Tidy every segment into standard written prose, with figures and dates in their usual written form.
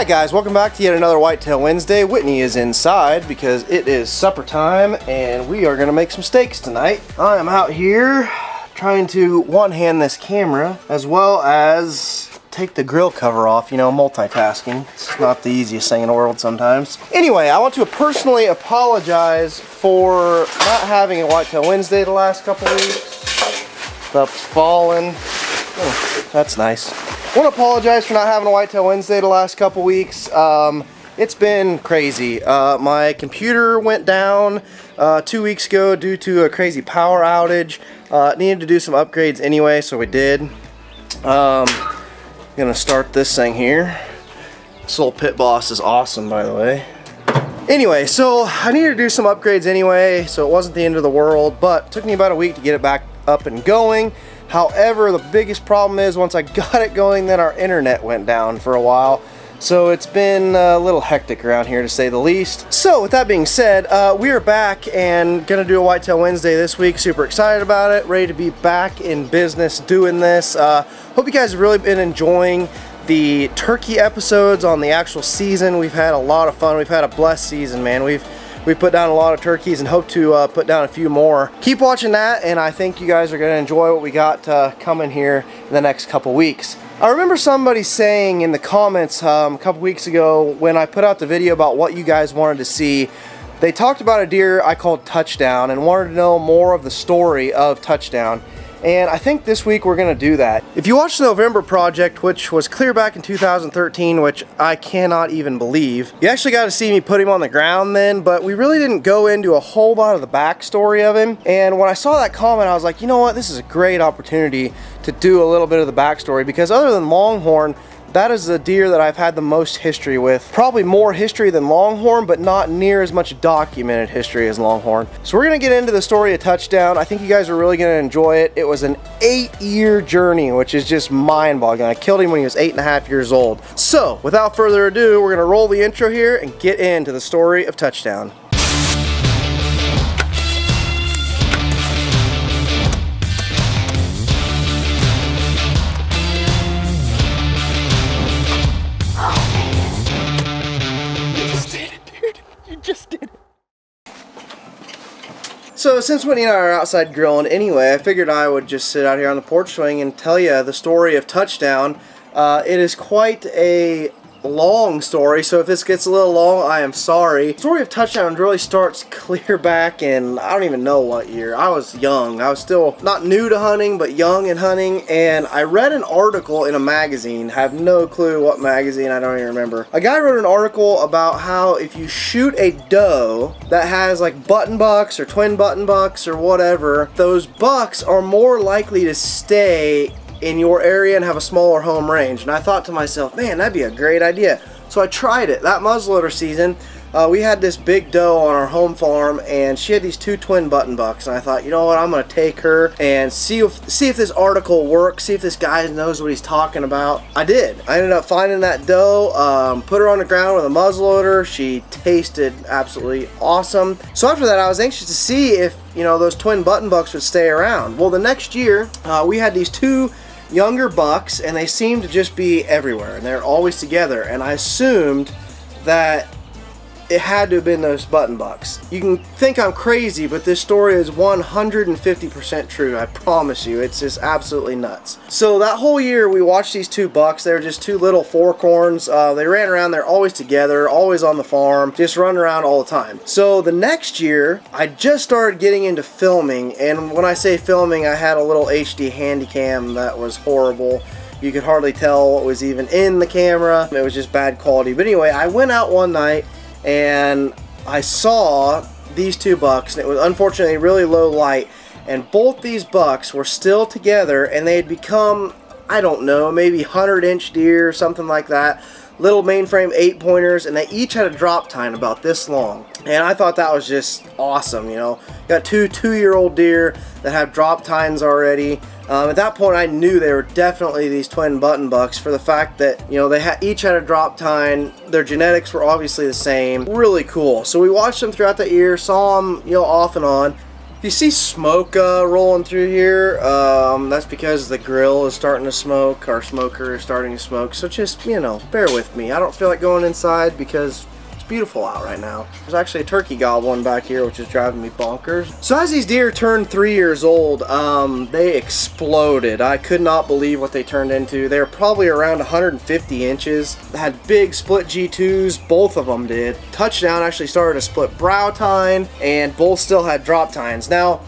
Alright guys, welcome back to yet another Whitetail Wednesday. Whitney is inside because it is supper time and we are going to make some steaks tonight. I am out here trying to one-hand this camera as well as take the grill cover off, you know, multitasking. It's not the easiest thing in the world sometimes. Anyway, I want to personally apologize for not having a Whitetail Wednesday the last couple weeks. Stuff's falling. Oh, that's nice. I want to apologize for not having a Whitetail Wednesday the last couple weeks. It's been crazy. My computer went down 2 weeks ago due to a crazy power outage. Needed to do some upgrades anyway, so we did. Gonna start this thing here. This little Pit Boss is awesome, by the way. Anyway, so I needed to do some upgrades anyway, so it wasn't the end of the world, but it took me about a week to get it back up and going. However, the biggest problem is once I got it going, then our internet went down for a while. So it's been a little hectic around here to say the least. So with that being said, we are back and gonna do a Whitetail Wednesday this week. Super excited about it, ready to be back in business doing this. Hope you guys have really been enjoying the turkey episodes on the actual season. We've had a lot of fun. We've had a blessed season, man. We've put down a lot of turkeys and hope to put down a few more. Keep watching that, and I think you guys are going to enjoy what we got coming here in the next couple weeks. I remember somebody saying in the comments a couple weeks ago when I put out the video about what you guys wanted to see, they talked about a deer I called Touchdown and wanted to know more of the story of Touchdown. And I think this week we're going to do that. If you watched the November project, which was clear back in 2013, which I cannot even believe, you actually got to see me put him on the ground then, but we really didn't go into a whole lot of the backstory of him. And when I saw that comment, I was like, you know what, this is a great opportunity to do a little bit of the backstory, because other than Longhorn, that is the deer that I've had the most history with. Probably more history than Longhorn, but not near as much documented history as Longhorn. So we're gonna get into the story of Touchdown. I think you guys are really gonna enjoy it. It was an 8-year journey, which is just mind-boggling. I killed him when he was 8.5 years old. So without further ado, we're gonna roll the intro here and get into the story of Touchdown. So since Whitney and I are outside grilling anyway, I figured I would just sit out here on the porch swing and tell you the story of Touchdown. It is quite a long story, so if this gets a little long, I am sorry. The story of Touchdown really starts clear back in, I don't even know what year. I was young. I was still not new to hunting, but young in hunting, and I read an article in a magazine. Have no clue what magazine, I don't even remember. A guy wrote an article about how if you shoot a doe that has like button bucks or twin button bucks or whatever, those bucks are more likely to stay in your area and have a smaller home range. And I thought to myself, man, that'd be a great idea. So I tried it. That muzzleloader season, we had this big doe on our home farm, and she had these 2 twin button bucks, and I thought, you know what, I'm gonna take her and see if this article works, see if this guy knows what he's talking about. I did. I ended up finding that doe, put her on the ground with a muzzleloader. She tasted absolutely awesome. So after that, I was anxious to see if, you know, those twin button bucks would stay around. Well, the next year, we had these 2 younger bucks, and they seemed to just be everywhere, and they're always together, and I assumed that it had to have been those button bucks. You can think I'm crazy, but this story is 150% true. I promise you, it's just absolutely nuts. So that whole year we watched these 2 bucks. They were just 2 little forkhorns. They ran around, they're always together, always on the farm, just running around all the time. So the next year, I just started getting into filming, and when I say filming, I had a little HD Handycam that was horrible. You could hardly tell what was even in the camera. It was just bad quality. But anyway, I went out one night and I saw these 2 bucks, and it was unfortunately really low light, and both these bucks were still together, and they had become, I don't know, maybe 100-inch deer or something like that. Little mainframe 8-pointers, and they each had a drop tine about this long. And I thought that was just awesome, you know. Got 2 2-year-old deer that have drop tines already. At that point, I knew they were definitely these twin button bucks for the fact that, you know, they each had a drop tine. Their genetics were obviously the same. Really cool. So we watched them throughout the year, saw them, you know, off and on. If you see smoke rolling through here, that's because the grill is starting to smoke. Our smoker is starting to smoke. So just, you know, bear with me. I don't feel like going inside because it's beautiful out right now. There's actually a turkey gobbling back here, which is driving me bonkers. So as these deer turned 3 years old, they exploded. I could not believe what they turned into. They were probably around 150 inches. They had big split G2s, both of them did. Touchdown actually started a split brow tine, and both still had drop tines. Now,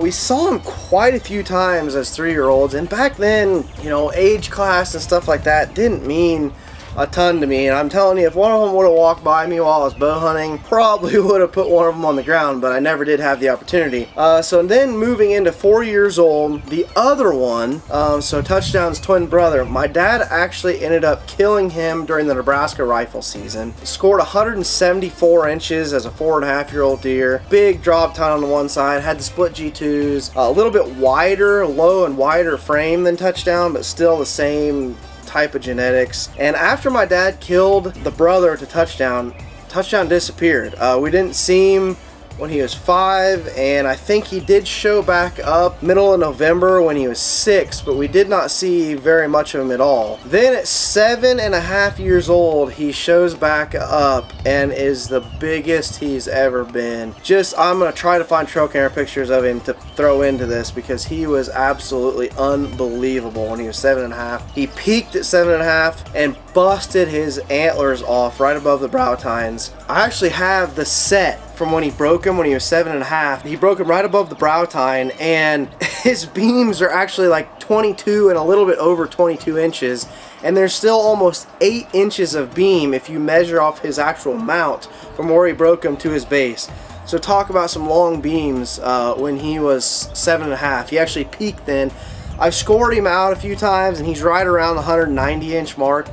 we saw them quite a few times as 3-year-olds, and back then, you know, age class and stuff like that didn't mean a ton to me. And I'm telling you, if one of them would have walked by me while I was bow hunting, probably would have put one of them on the ground, but I never did have the opportunity. So then moving into 4 years old, the other one, so Touchdown's twin brother, my dad actually ended up killing him during the Nebraska rifle season. Scored 174 inches as a 4.5-year-old deer. Big drop tine on the one side, had the split G2s, a little bit wider, low and wider frame than Touchdown, but still the same type of genetics. And after my dad killed the brother to Touchdown, Touchdown disappeared. We didn't see him when he was 5, and I think he did show back up middle of November when he was 6, but we did not see very much of him at all. Then at 7.5 years old, he shows back up and is the biggest he's ever been. I'm gonna try to find trail camera pictures of him to throw into this because he was absolutely unbelievable when he was 7.5. He peaked at 7.5 and busted his antlers off right above the brow tines. I actually have the set from when he broke him when he was 7.5. He broke him right above the brow tine, and his beams are actually like 22 and a little bit over 22 inches, and there's still almost 8 inches of beam if you measure off his actual mount from where he broke him to his base. So talk about some long beams when he was 7.5. He actually peaked then. I've scored him out a few times, and he's right around the 190-inch mark.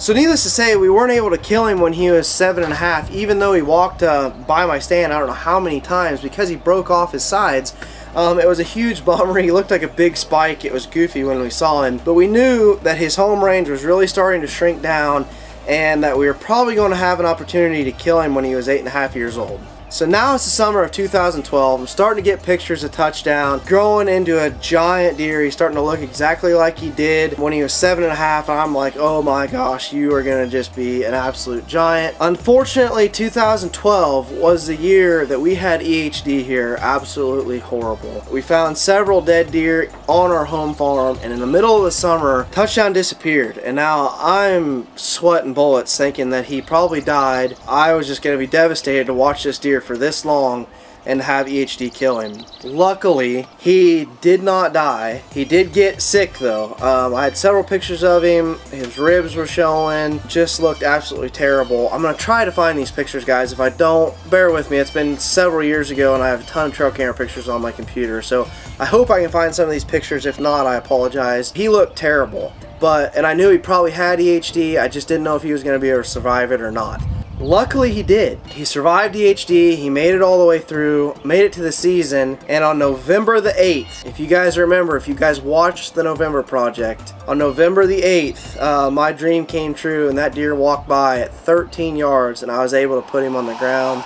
So needless to say, we weren't able to kill him when he was 7.5, even though he walked by my stand I don't know how many times because he broke off his sides. It was a huge bummer. He looked like a big spike. It was goofy when we saw him. But we knew that his home range was really starting to shrink down and that we were probably going to have an opportunity to kill him when he was 8.5 years old. So now it's the summer of 2012. I'm starting to get pictures of Touchdown growing into a giant deer. He's starting to look exactly like he did when he was 7.5, and I'm like, oh my gosh, you are gonna just be an absolute giant. Unfortunately, 2012 was the year that we had EHD here. Absolutely horrible. We found several dead deer on our home farm, and in the middle of the summer, Touchdown disappeared, and now I'm sweating bullets thinking that he probably died. I was just gonna be devastated to watch this deer for this long and have EHD kill him. Luckily, he did not die. He did get sick though. I had several pictures of him. His ribs were showing. Just looked absolutely terrible. I'm gonna try to find these pictures, guys. If I don't, bear with me. It's been several years ago and I have a ton of trail camera pictures on my computer, so I hope I can find some of these pictures. If not, I apologize. He looked terrible, and I knew he probably had EHD. I just didn't know if he was gonna be able to survive it or not. Luckily he did. He survived EHD, he made it all the way through, made it to the season, and on November the 8th, if you guys remember, if you guys watched the November Project, on November the 8th, my dream came true and that deer walked by at 13 yards and I was able to put him on the ground.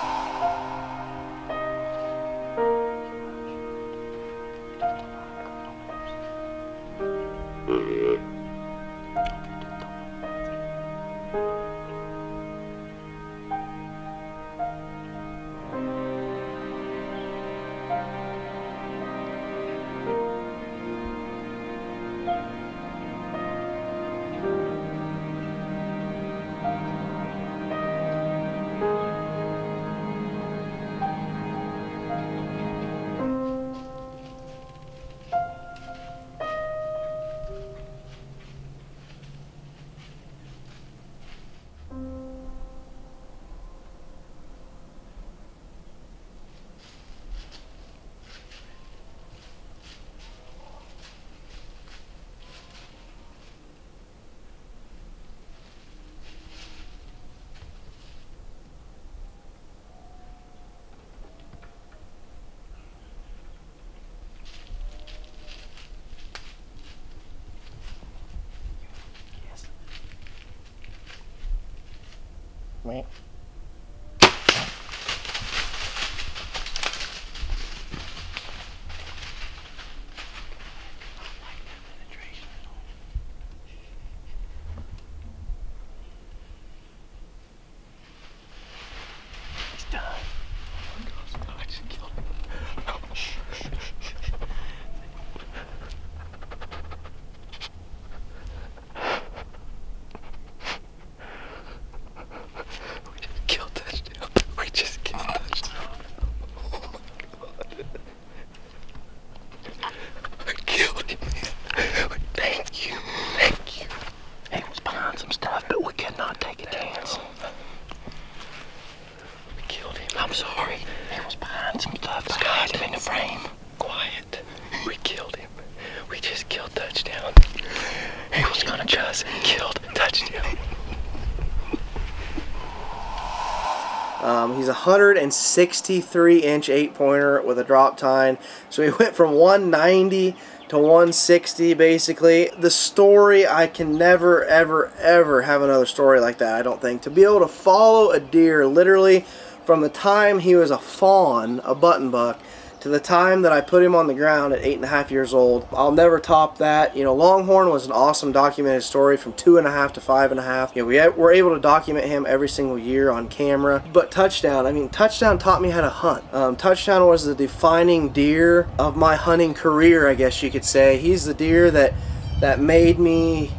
He's a 163-inch 8-pointer with a drop tine. So he went from 190 to 160 basically. The story, I can never ever have another story like that, I don't think. To be able to follow a deer literally from the time he was a fawn, a button buck, to the time that I put him on the ground at 8.5 years old, I'll never top that. You know, Longhorn was an awesome documented story from 2.5 to 5.5. You know, we were able to document him every single year on camera. But Touchdown, I mean, Touchdown taught me how to hunt. Touchdown was the defining deer of my hunting career, I guess you could say. He's the deer that made me,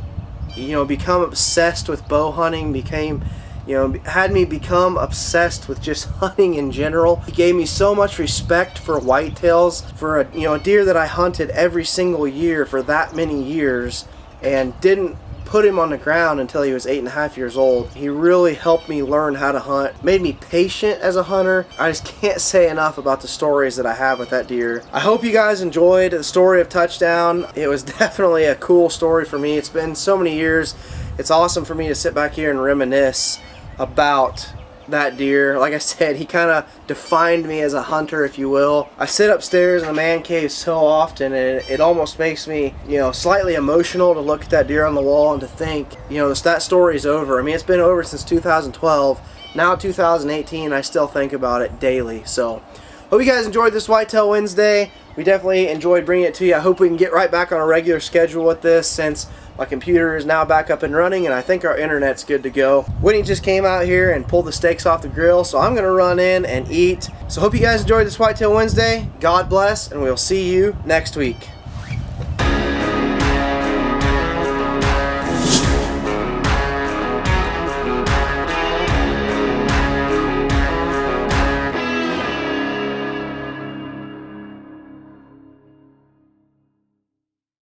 you know, become obsessed with bow hunting, had me become obsessed with just hunting in general. He gave me so much respect for whitetails, for a deer that I hunted every single year for that many years, and didn't put him on the ground until he was 8.5 years old. He really helped me learn how to hunt, made me patient as a hunter. I just can't say enough about the stories that I have with that deer. I hope you guys enjoyed the story of Touchdown. It was definitely a cool story for me. It's been so many years. It's awesome for me to sit back here and reminisce about that deer. Like I said, he kind of defined me as a hunter, if you will. I sit upstairs in the man cave so often, and it almost makes me, you know, slightly emotional to look at that deer on the wall and to think, you know, that story's over. I mean, it's been over since 2012. Now 2018, I still think about it daily. So hope you guys enjoyed this Whitetail Wednesday. We definitely enjoyed bringing it to you. I hope we can get right back on a regular schedule with this, since my computer is now back up and running, and I think our internet's good to go. Whitney just came out here and pulled the steaks off the grill, so I'm going to run in and eat. So hope you guys enjoyed this Whitetail Wednesday. God bless, and we'll see you next week.